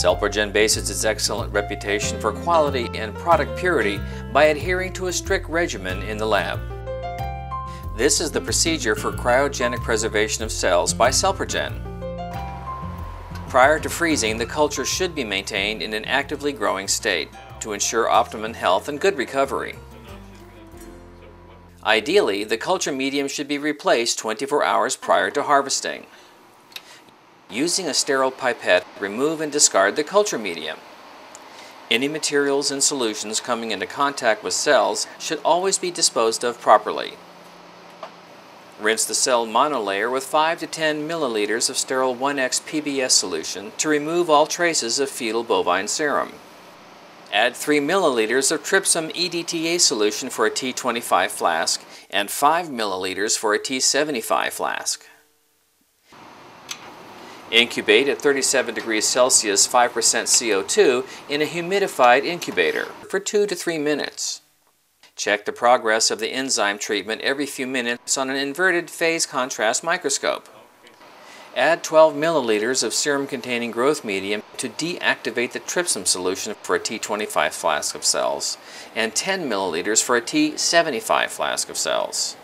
Celprogen bases its excellent reputation for quality and product purity by adhering to a strict regimen in the lab. This is the procedure for cryogenic preservation of cells by Celprogen. Prior to freezing, the culture should be maintained in an actively growing state to ensure optimum health and good recovery. Ideally, the culture medium should be replaced 24 hours prior to harvesting. Using a sterile pipette, remove and discard the culture medium. Any materials and solutions coming into contact with cells should always be disposed of properly. Rinse the cell monolayer with 5 to 10 milliliters of sterile 1X PBS solution to remove all traces of fetal bovine serum. Add 3 milliliters of trypsum EDTA solution for a T25 flask and 5 milliliters for a T75 flask. Incubate at 37 degrees Celsius 5% CO2 in a humidified incubator for 2 to 3 minutes. Check the progress of the enzyme treatment every few minutes on an inverted phase contrast microscope. Add 12 milliliters of serum-containing growth medium to deactivate the trypsum solution for a T25 flask of cells, and 10 milliliters for a T75 flask of cells.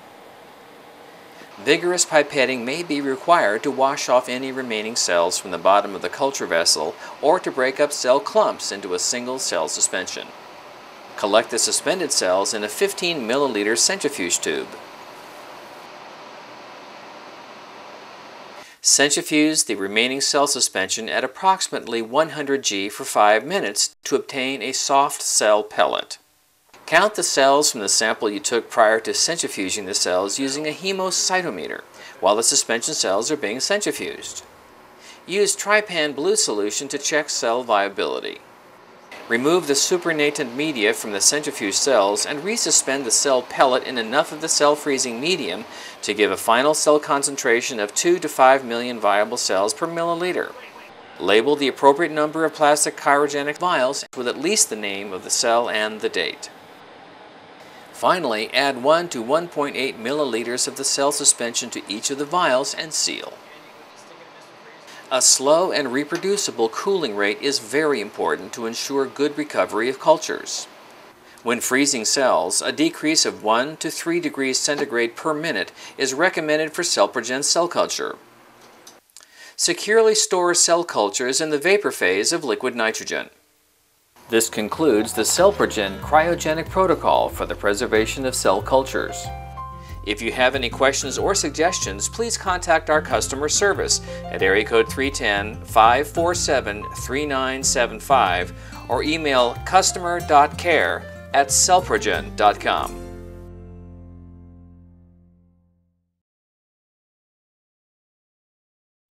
Vigorous pipetting may be required to wash off any remaining cells from the bottom of the culture vessel or to break up cell clumps into a single cell suspension. Collect the suspended cells in a 15 milliliter centrifuge tube. Centrifuge the remaining cell suspension at approximately 100 G for 5 minutes to obtain a soft cell pellet. Count the cells from the sample you took prior to centrifuging the cells using a hemocytometer while the suspension cells are being centrifuged. Use trypan blue solution to check cell viability. Remove the supernatant media from the centrifuge cells and resuspend the cell pellet in enough of the cell freezing medium to give a final cell concentration of 2 to 5 million viable cells per milliliter. Label the appropriate number of plastic cryogenic vials with at least the name of the cell and the date. Finally, add 1 to 1.8 milliliters of the cell suspension to each of the vials and seal. A slow and reproducible cooling rate is very important to ensure good recovery of cultures. When freezing cells, a decrease of 1 to 3 degrees centigrade per minute is recommended for Celprogen cell culture. Securely store cell cultures in the vapor phase of liquid nitrogen. This concludes the Celprogen cryogenic protocol for the preservation of cell cultures. If you have any questions or suggestions, please contact our customer service at area code 310-547-3975 or email customer.care@celprogen.com.